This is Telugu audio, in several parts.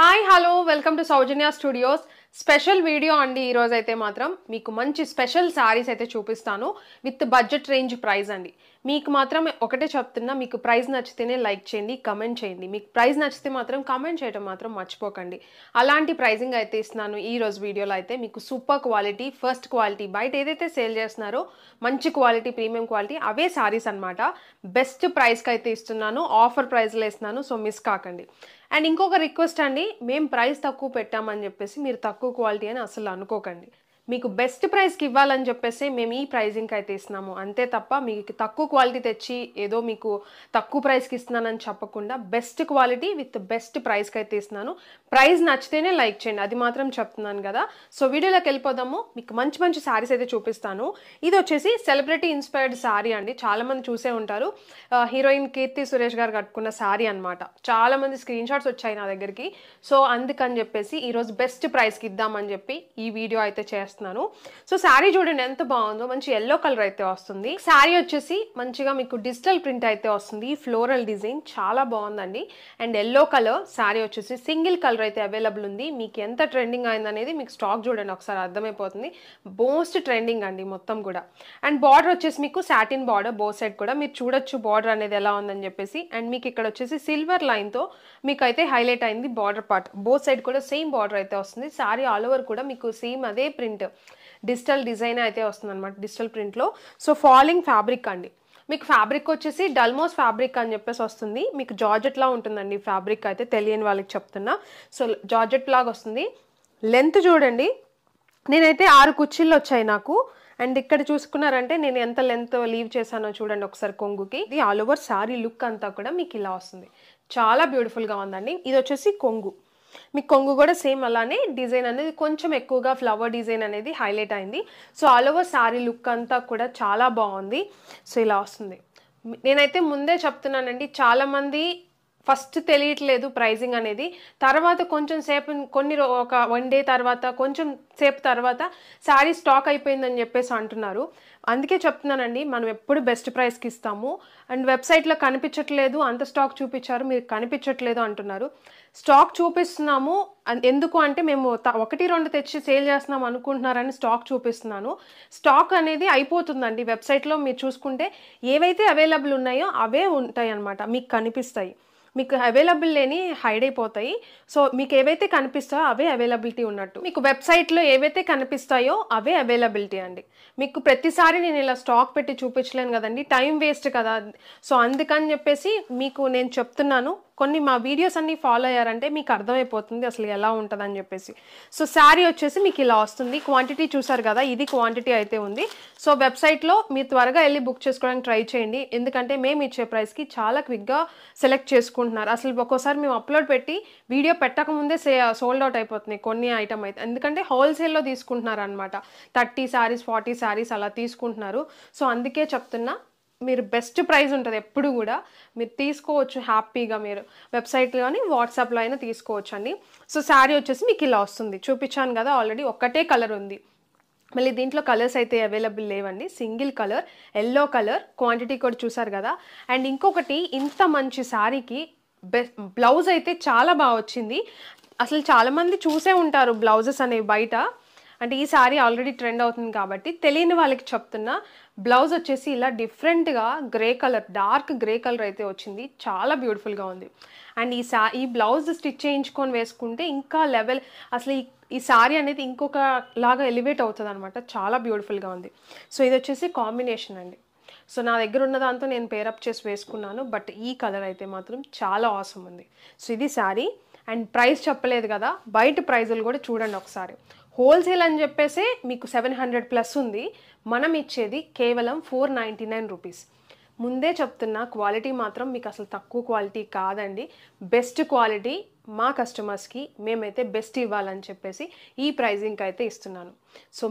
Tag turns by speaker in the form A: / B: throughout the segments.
A: Hi hello welcome to Soujanya studios special video అండి ఈ రోజు అయితే మాత్రం మీకు మంచి స్పెషల్ సారీస్ అయితే చూపిస్తాను విత్ బడ్జెట్ రేంజ్ ప్రైస్ అండి మీకు మాత్రం ఒకటే చెప్తున్నా మీకు ప్రైస్ నచ్చితేనే లైక్ చేయండి కమెంట్ చేయండి మీకు ప్రైస్ నచ్చితే మాత్రం కమెంట్ చేయడం మాత్రం మర్చిపోకండి అలాంటి ప్రైసింగ్ అయితే ఇస్తున్నాను ఈ రోజు వీడియోలో అయితే మీకు సూపర్ క్వాలిటీ ఫస్ట్ క్వాలిటీ బయట ఏదైతే సేల్ చేస్తున్నారో మంచి క్వాలిటీ ప్రీమియం క్వాలిటీ అవే సారీస్ అన్నమాట బెస్ట్ ప్రైస్కి అయితే ఇస్తున్నాను ఆఫర్ ప్రైస్లో ఇస్తున్నాను సో మిస్ కాకండి అండ్ ఇంకొక రిక్వెస్ట్ అండి మేము ప్రైస్ తక్కువ పెట్టామని చెప్పేసి మీరు తక్కువ క్వాలిటీ అని అసలు అనుకోకండి మీకు బెస్ట్ ప్రైస్కి ఇవ్వాలని చెప్పేసి మేము ఈ ప్రైజింగ్కి అయితే ఇస్తున్నాము అంతే తప్ప మీకు తక్కువ క్వాలిటీ తెచ్చి ఏదో మీకు తక్కువ ప్రైస్కి ఇస్తున్నానని చెప్పకుండా బెస్ట్ క్వాలిటీ విత్ బెస్ట్ ప్రైస్కి అయితే ఇస్తున్నాను ప్రైస్ నచ్చితేనే లైక్ చేయండి అది మాత్రం చెప్తున్నాను కదా సో వీడియోలోకి వెళ్ళిపోదాము మీకు మంచి మంచి శారీస్ అయితే చూపిస్తాను ఇది వచ్చేసి సెలబ్రిటీ ఇన్స్పైర్డ్ శారీ అండి చాలామంది చూసే ఉంటారు హీరోయిన్ కీర్తి సురేష్ గారు కట్టుకున్న శారీ అనమాట చాలామంది స్క్రీన్ షాట్స్ వచ్చాయి నా దగ్గరికి సో అందుకని చెప్పేసి ఈరోజు బెస్ట్ ప్రైస్కి ఇద్దామని చెప్పి ఈ వీడియో అయితే చేస్తాను సో శారీ చూడండి ఎంత బాగుందో మంచి ఎల్లో కలర్ అయితే వస్తుంది శారీ వచ్చేసి మంచిగా మీకు డిజిటల్ ప్రింట్ అయితే వస్తుంది ఫ్లోరల్ డిజైన్ చాలా బాగుందండి అండ్ ఎల్లో కలర్ శారీ వచ్చేసి సింగిల్ కలర్ అయితే అవైలబుల్ ఉంది మీకు ఎంత ట్రెండింగ్ అయిందనేది మీకు స్టాక్ చూడండి ఒకసారి అర్థమైపోతుంది మోస్ట్ ట్రెండింగ్ అండి మొత్తం కూడా అండ్ బార్డర్ వచ్చేసి మీకు సాటిన్ బార్డర్ బో సైడ్ కూడా మీరు చూడొచ్చు బార్డర్ అనేది ఎలా ఉందని చెప్పేసి అండ్ మీకు ఇక్కడ వచ్చేసి సిల్వర్ లైన్తో మీకు అయితే హైలైట్ అయింది బార్డర్ పార్ట్ బో సైడ్ కూడా సేమ్ బార్డర్ అయితే వస్తుంది శారీ ఆల్ ఓవర్ కూడా మీకు సేమ్ అదే ప్రింట్ డిజిటల్ డిజైన్ అయితే వస్తుంది అనమాట డిజిటల్ ప్రింట్లో సో ఫాలింగ్ ఫ్యాబ్రిక్ అండి మీకు ఫ్యాబ్రిక్ వచ్చేసి డల్మోస్ ఫ్యాబ్రిక్ అని చెప్పేసి వస్తుంది మీకు జార్జెట్ లా ఉంటుందండి ఫ్యాబ్రిక్ అయితే తెలియని వాళ్ళకి చెప్తున్నా సో జార్జెట్ లాగా వస్తుంది లెంత్ చూడండి నేనైతే 6 కుర్చీలు వచ్చాయి నాకు అండ్ ఇక్కడ చూసుకున్నారంటే నేను ఎంత లెంత్ లీవ్ చేశానో చూడండి ఒకసారి కొంగుకి ఇది ఆల్ ఓవర్ శారీ లుక్ అంతా కూడా మీకు ఇలా వస్తుంది చాలా బ్యూటిఫుల్గా ఉందండి ఇది వచ్చేసి కొంగు మీకు కొంగు కూడా సేమ్ అలానే డిజైన్ అనేది కొంచెం ఎక్కువగా ఫ్లవర్ డిజైన్ అనేది హైలైట్ అయింది so all over sari look అంతా కూడా చాలా బాగుంది సో ఇలా వస్తుంది నేనైతే ముందే చెప్తున్నానండి చాలామంది ఫస్ట్ తెలియట్లేదు ప్రైజింగ్ అనేది తర్వాత కొంచెం సేపు ఒక 1 డే తర్వాత కొంచెం సేపు తర్వాత శారీ స్టాక్ అయిపోయిందని చెప్పేసి అంటున్నారు అందుకే చెప్తున్నానండి మనం ఎప్పుడు బెస్ట్ ప్రైస్కి ఇస్తాము అండ్ వెబ్సైట్లో కనిపించట్లేదు అంత స్టాక్ చూపించారు మీరు కనిపించట్లేదు అంటున్నారు స్టాక్ చూపిస్తున్నాము ఎందుకు అంటే మేము 1-2 తెచ్చి సేల్ చేస్తున్నాం అనుకుంటున్నారని స్టాక్ చూపిస్తున్నాను స్టాక్ అనేది అయిపోతుందండి వెబ్సైట్లో మీరు చూసుకుంటే ఏవైతే అవైలబుల్ ఉన్నాయో అవే ఉంటాయి అన్నమాట మీకు కనిపిస్తాయి మీకు అవైలబుల్ లేని హైడ్ అయిపోతాయి సో మీకు ఏవైతే కనిపిస్తాయో అవే అవైలబిలిటీ ఉన్నట్టు మీకు వెబ్సైట్లో ఏవైతే కనిపిస్తాయో అవే అవైలబిలిటీ అండి మీకు ప్రతిసారి నేను ఇలా స్టాక్ పెట్టి చూపించలేను కదండి టైం వేస్ట్ కదా సో అందుకని చెప్పేసి మీకు నేను చెప్తున్నాను కొన్ని మా వీడియోస్ అన్ని ఫాలో అయ్యారంటే మీకు అర్థమైపోతుంది అసలు ఎలా ఉంటుందని చెప్పేసి సో శారీ వచ్చేసి మీకు ఇలా వస్తుంది క్వాంటిటీ చూసారు కదా ఇది క్వాంటిటీ అయితే ఉంది సో వెబ్సైట్లో మీరు త్వరగా వెళ్ళి బుక్ చేసుకోవడానికి ట్రై చేయండి ఎందుకంటే మేము ఇచ్చే ప్రైస్కి చాలా క్విక్గా సెలెక్ట్ చేసుకుంటున్నారు అసలు ఒక్కోసారి మేము అప్లోడ్ పెట్టి వీడియో పెట్టకముందే సోల్డ్ అవుట్ అయిపోతున్నాయి కొన్ని ఐటమ్ అయితే ఎందుకంటే హోల్సేల్లో తీసుకుంటున్నారు అనమాట 30 శారీస్ 40 శారీస్ అలా తీసుకుంటున్నారు సో అందుకే చెప్తున్నా మీరు బెస్ట్ ప్రైస్ ఉంటుంది ఎప్పుడు కూడా మీరు తీసుకోవచ్చు హ్యాపీగా మీరు వెబ్సైట్లో కానీ వాట్సాప్లో అయినా తీసుకోవచ్చు అండి సో శారీ వచ్చేసి మీకు ఇలా వస్తుంది చూపించాను కదా ఆల్రెడీ ఒక్కటే కలర్ ఉంది మళ్ళీ దీంట్లో కలర్స్ అయితే అవైలబుల్ లేవండి single colour yellow colour quantity కూడా చూసారు కదా అండ్ ఇంకొకటి ఇంత మంచి శారీకి బ్లౌజ్ అయితే చాలా బాగా వచ్చింది అసలు చాలామంది చూసే ఉంటారు బ్లౌజెస్ అనేవి బయట అంటే ఈ శారీ ఆల్రెడీ ట్రెండ్ అవుతుంది కాబట్టి తెలియని వాళ్ళకి చెప్తున్నా బ్లౌజ్ వచ్చేసి ఇలా డిఫరెంట్గా grey colour dark grey colour అయితే వచ్చింది చాలా బ్యూటిఫుల్గా ఉంది అండ్ ఈ బ్లౌజ్ స్టిచ్ చేయించుకొని వేసుకుంటే ఇంకా లెవెల్ అసలు ఈ శారీ అనేది ఇంకొక లాగా ఎలివేట్ అవుతుంది అనమాట చాలా బ్యూటిఫుల్గా ఉంది సో ఇది వచ్చేసి కాంబినేషన్ అండి సో నా దగ్గర ఉన్న దాంతో నేను పేరప్ చేసి వేసుకున్నాను బట్ ఈ కలర్ అయితే మాత్రం చాలా ఆసమ్ ఉంది సో ఇది శారీ అండ్ ప్రైస్ చెప్పలేదు కదా బయట ప్రైజులు కూడా చూడండి ఒకసారి హోల్సేల్ అని చెప్పేసి మీకు 700+ ఉంది మనం ఇచ్చేది కేవలం 499 రూపీస్ ముందే చెప్తున్నా క్వాలిటీ మాత్రం మీకు అసలు తక్కువ క్వాలిటీ కాదండి బెస్ట్ క్వాలిటీ మా కస్టమర్స్కి మేమైతే బెస్ట్ ఇవ్వాలని చెప్పేసి ఈ ప్రైజింగ్కి అయితే ఇస్తున్నాను సో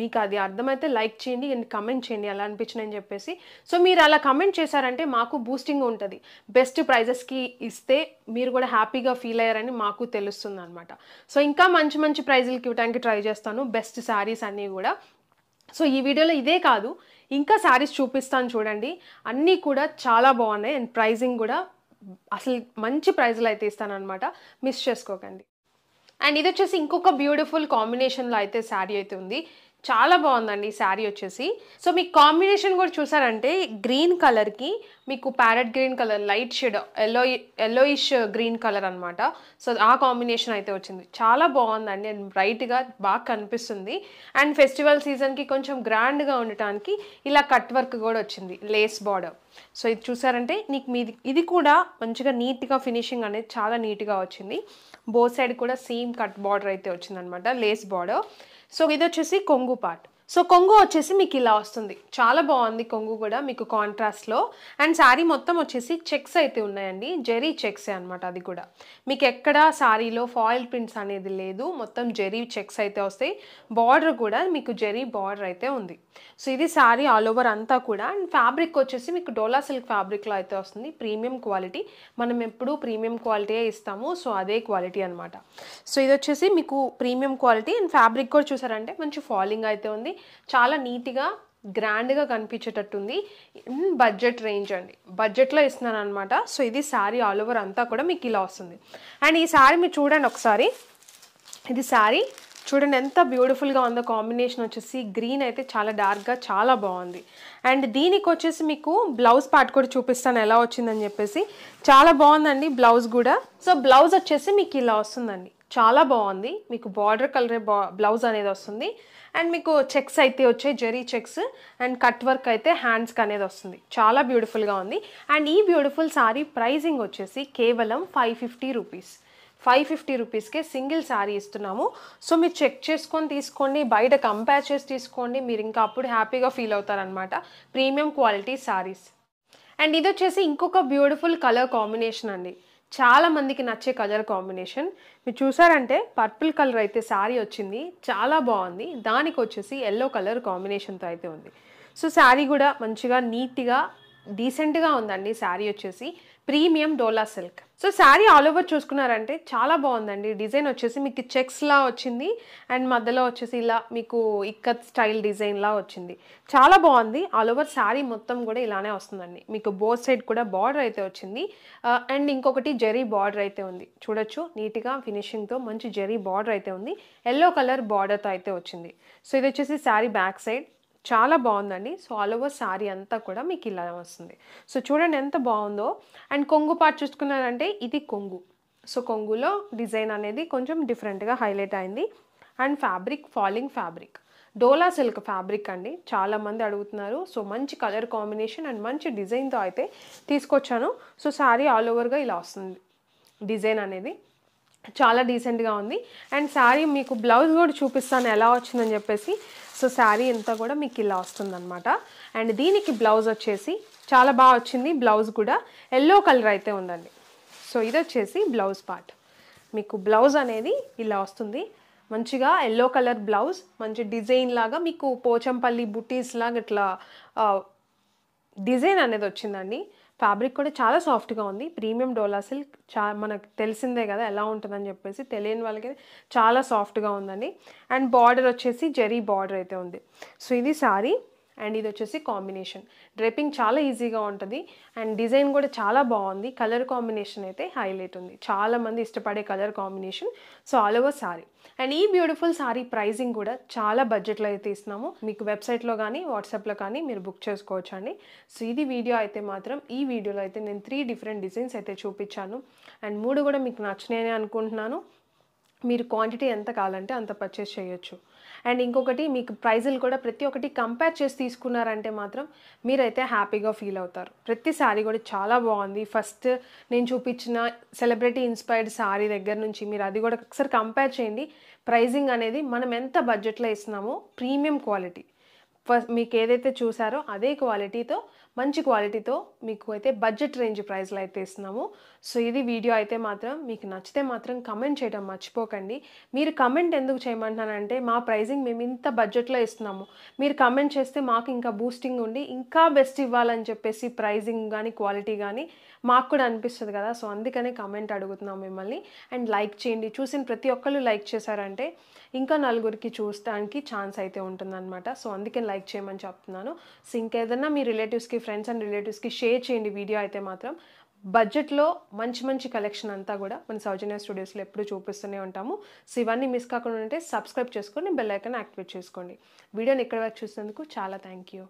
A: మీకు అది అర్థమైతే లైక్ చేయండి అండ్ కమెంట్ చేయండి ఎలా అనిపించిందని చెప్పేసి సో మీరు అలా కమెంట్ చేశారంటే మాకు బూస్టింగ్ ఉంటుంది బెస్ట్ ప్రైజెస్కి ఇస్తే మీరు కూడా హ్యాపీగా ఫీల్ అయ్యారని మాకు తెలుస్తుంది అనమాట సో ఇంకా మంచి మంచి ప్రైజులకి ఇవ్వడానికి ట్రై చేస్తాను బెస్ట్ శారీస్ అన్నీ కూడా సో ఈ వీడియోలో ఇదే కాదు ఇంకా శారీస్ చూపిస్తాను చూడండి అన్నీ కూడా చాలా బాగున్నాయి అండ్ ప్రైజింగ్ కూడా అసలు మంచి ప్రైస్లో అయితే ఇస్తానన్నమాట, మిస్ చేసుకోకండి. అండ్ ఇది వచ్చేసి ఇంకొక బ్యూటిఫుల్ కాంబినేషన్లో అయితే శారీ అయితే ఉంది. చాలా బాగుందండి ఈ శారీ వచ్చేసి. సో మీకు కాంబినేషన్ కూడా చూసారంటే గ్రీన్ కలర్కి మీకు parrot green colour light shade yellowish green colour అనమాట. సో ఆ కాంబినేషన్ అయితే వచ్చింది. చాలా బాగుందండి అండ్ బ్రైట్గా బాగా కనిపిస్తుంది. అండ్ ఫెస్టివల్ సీజన్కి కొంచెం గ్రాండ్గా ఉండటానికి ఇలా కట్ వర్క్ కూడా వచ్చింది, లేస్ బార్డర్. సో ఇది చూసారంటే నీకు మీది ఇది కూడా మంచిగా నీట్గా ఫినిషింగ్ అనేది చాలా నీట్గా వచ్చింది. బోత్ సైడ్ కూడా సేమ్ కట్ బార్డర్ అయితే వచ్చిందనమాట, లేస్ బార్డర్. సో ఇది వచ్చేసి కొంగు పార్ట్. సో కొంగు వచ్చేసి మీకు ఇలా వస్తుంది. చాలా బాగుంది కొంగు కూడా మీకు కాంట్రాస్ట్లో. అండ్ శారీ మొత్తం వచ్చేసి చెక్స్ అయితే ఉన్నాయండి, జెరీ చెక్సే అనమాట. అది కూడా మీకు ఎక్కడ శారీలో ఫాయిల్ ప్రింట్స్ అనేది లేదు, మొత్తం జెరీ చెక్స్ అయితే వస్తాయి. బార్డర్ కూడా మీకు జెరీ బార్డర్ అయితే ఉంది. సో ఇది శారీ ఆల్ ఓవర్ అంతా కూడా. అండ్ ఫ్యాబ్రిక్ వచ్చేసి మీకు డోలా సిల్క్ ఫ్యాబ్రిక్లో అయితే వస్తుంది, ప్రీమియం క్వాలిటీ. మనం ఎప్పుడు ప్రీమియం క్వాలిటీయే ఇస్తాము, సో అదే క్వాలిటీ అనమాట. సో ఇది వచ్చేసి మీకు ప్రీమియం క్వాలిటీ. అండ్ ఫ్యాబ్రిక్ కూడా చూసారంటే మంచి ఫాలింగ్ అయితే ఉంది, చాలా నీట్గా గ్రాండ్గా కనిపించేటట్టుంది. బడ్జెట్ రేంజ్ అండి, బడ్జెట్లో ఇస్తున్నాను అనమాట. సో ఇది శారీ ఆల్ ఓవర్ అంతా కూడా మీకు ఇలా వస్తుంది. అండ్ ఈ శారీ మీరు చూడండి ఒకసారి, ఇది శారీ చూడండి ఎంత బ్యూటిఫుల్గా ఉందో. కాంబినేషన్ వచ్చేసి గ్రీన్ అయితే చాలా డార్క్గా చాలా బాగుంది. అండ్ దీనికి వచ్చేసి మీకు బ్లౌజ్ పార్ట్ కూడా చూపిస్తాను ఎలా వచ్చిందని చెప్పేసి. చాలా బాగుందండి బ్లౌజ్ కూడా. సో బ్లౌజ్ వచ్చేసి మీకు ఇలా వస్తుందండి, చాలా బాగుంది. మీకు బార్డర్ కలరే బ్లౌజ్ అనేది వస్తుంది. అండ్ మీకు చెక్స్ అయితే వచ్చాయి, జెరీ చెక్స్. అండ్ కట్ వర్క్ అయితే హ్యాండ్స్కి అనేది వస్తుంది, చాలా బ్యూటిఫుల్గా ఉంది. అండ్ ఈ బ్యూటిఫుల్ సారీ ప్రైజింగ్ వచ్చేసి కేవలం 550 రూపీస్. 550 రూపీస్కే సింగిల్ శారీ ఇస్తున్నాము. సో మీరు చెక్ చేసుకొని తీసుకోండి, బయట కంపేర్ చేసి తీసుకోండి, మీరు ఇంకా అప్పుడు హ్యాపీగా ఫీల్ అవుతారనమాట. Premium quality saris. అండ్ ఇది వచ్చేసి ఇంకొక బ్యూటిఫుల్ కలర్ కాంబినేషన్ అండి, చాలా మందికి నచ్చే కలర్ కాంబినేషన్. మీరు చూసారంటే పర్పుల్ కలర్ అయితే శారీ వచ్చింది, చాలా బాగుంది. దానికి వచ్చేసి ఎల్లో కలర్ కాంబినేషన్తో అయితే ఉంది. సో శారీ కూడా మంచిగా నీట్గా డీసెంట్గా ఉందండి. శారీ వచ్చేసి premium Dola silk. So sari all over చూసుకున్నారంటే చాలా బాగుందండి. డిజైన్ వచ్చేసి మీకు చెక్స్లా వచ్చింది. అండ్ మధ్యలో వచ్చేసి ఇలా మీకు ఇక్కత్ స్టైల్ డిజైన్లా వచ్చింది, చాలా బాగుంది. ఆల్ ఓవర్ శారీ మొత్తం కూడా ఇలానే వస్తుందండి. మీకు బోత్ సైడ్ కూడా బార్డర్ అయితే వచ్చింది. అండ్ ఇంకొకటి జెరీ బార్డర్ అయితే ఉంది, చూడొచ్చు నీట్గా ఫినిషింగ్తో మంచి జెరీ బార్డర్ అయితే ఉంది. ఎల్లో కలర్ బార్డర్తో అయితే వచ్చింది. సో ఇది వచ్చేసి శారీ బ్యాక్ సైడ్, చాలా బాగుందండి. సో ఆల్ ఓవర్ శారీ అంతా కూడా మీకు ఇలా వస్తుంది. సో చూడండి ఎంత బాగుందో. అండ్ కొంగు పార్ట్ చూసుకున్నారంటే ఇది కొంగు. సో కొంగులో డిజైన్ అనేది కొంచెం డిఫరెంట్గా హైలైట్ అయింది. And fabric falling fabric, dola silk fabric అండి, చాలామంది అడుగుతున్నారు. సో మంచి కలర్ కాంబినేషన్ అండ్ మంచి డిజైన్తో అయితే తీసుకొచ్చాను. సో శారీ ఆల్ ఓవర్గా ఇలా వస్తుంది, డిజైన్ అనేది చాలా డీసెంట్గా ఉంది. అండ్ శారీ మీకు బ్లౌజ్ కూడా చూపిస్తాను ఎలా వచ్చిందని చెప్పేసి. సో శారీ అంతా కూడా మీకు ఇలా వస్తుందన్నమాట. అండ్ దీనికి బ్లౌజ్ వచ్చేసి చాలా బాగా వచ్చింది, బ్లౌజ్ కూడా ఎల్లో కలర్ అయితే ఉందండి. సో ఇది వచ్చేసి బ్లౌజ్ పార్ట్, మీకు బ్లౌజ్ అనేది ఇలా వస్తుంది, మంచిగా ఎల్లో కలర్ బ్లౌజ్, మంచి డిజైన్ లాగా మీకు పోచంపల్లి బుటీస్ లాగా ఇట్లా డిజైన్ అనేది వచ్చిందండి. ఫ్యాబ్రిక్ కూడా చాలా సాఫ్ట్గా ఉంది, ప్రీమియం డోలా సిల్క్. మనకు తెలిసిందే కదా ఎలా ఉంటుందని చెప్పేసి, తెలియని వాళ్ళకి చాలా సాఫ్ట్గా ఉందండి. అండ్ బార్డర్ వచ్చేసి జెరీ బార్డర్ అయితే ఉంది. సో ఇది శారీ. అండ్ ఇది వచ్చేసి కాంబినేషన్, డ్రేపింగ్ చాలా ఈజీగా ఉంటుంది. అండ్ డిజైన్ కూడా చాలా బాగుంది, కలర్ కాంబినేషన్ అయితే హైలైట్ ఉంది, చాలామంది ఇష్టపడే colour combination. So all over sari. And ఈ బ్యూటిఫుల్ శారీ ప్రైజింగ్ కూడా చాలా బడ్జెట్లో అయితే ఇస్తున్నాము. మీకు వెబ్సైట్లో కానీ వాట్సాప్లో కానీ మీరు బుక్ చేసుకోవచ్చు అండి. సో ఇది వీడియో అయితే మాత్రం, ఈ వీడియోలో అయితే నేను 3 డిఫరెంట్ డిజైన్స్ అయితే చూపించాను. అండ్ 3 కూడా మీకు నచ్చినాయని అనుకుంటున్నాను. మీరు క్వాంటిటీ ఎంత కావాలంటే అంత పర్చేస్ చేయొచ్చు. అండ్ ఇంకొకటి మీకు ప్రైజులు కూడా ప్రతి ఒక్కటి కంపేర్ చేసి తీసుకున్నారంటే మాత్రం మీరైతే హ్యాపీగా ఫీల్ అవుతారు. ప్రతి శారీ కూడా చాలా బాగుంది. ఫస్ట్ నేను చూపించిన సెలబ్రిటీ ఇన్స్పైర్డ్ శారీ దగ్గర నుంచి మీరు అది కూడా ఒకసారి కంపేర్ చేయండి. ప్రైజింగ్ అనేది మనం ఎంత బడ్జెట్లో ఇస్తున్నామో ప్రీమియం క్వాలిటీ, ఫస్ట్ మీకు ఏదైతే చూసారో అదే క్వాలిటీతో, మంచి క్వాలిటీతో మీకు అయితే బడ్జెట్ రేంజ్ ప్రైస్లో అయితే ఇస్తున్నాము. సో ఇది వీడియో అయితే మాత్రం మీకు నచ్చితే మాత్రం కమెంట్ చేయడం మర్చిపోకండి. మీరు కమెంట్ ఎందుకు చేయమంటున్నానంటే మా ప్రైజింగ్ మేము ఇంత బడ్జెట్లో ఇస్తున్నాము, మీరు కమెంట్ చేస్తే మాకు ఇంకా బూస్టింగ్ ఉండి ఇంకా బెస్ట్ ఇవ్వాలని చెప్పేసి ప్రైజింగ్ కానీ క్వాలిటీ కానీ మాకు కూడా అనిపిస్తుంది కదా. సో అందుకనే కమెంట్ అడుగుతున్నాం మిమ్మల్ని. అండ్ లైక్ చేయండి, చూసిన ప్రతి ఒక్కళ్ళు లైక్ చేశారంటే ఇంకా నలుగురికి చూడడానికి ఛాన్స్ అయితే ఉంటుందన్నమాట. సో అందుకని లైక్ చేయమని చెప్తున్నాను. సో ఇంకేదన్నా మీ రిలేటివ్స్కి, ఫ్రెండ్స్ అండ్ రిలేటివ్స్కి షేర్ చేయండి వీడియో అయితే మాత్రం. బడ్జెట్లో మంచి మంచి కలెక్షన్ అంతా కూడా మన సౌజన్య స్టూడియోస్లో ఎప్పుడు చూపిస్తూనే ఉంటాము. సో ఇవన్నీ మిస్ కాకుండా ఉంటే సబ్స్క్రైబ్ చేసుకొని బెల్ ఐకాన్ యాక్టివేట్ చేసుకోండి. వీడియోని ఇక్కడ వరకు చూసినందుకు చాలా థ్యాంక్ యూ.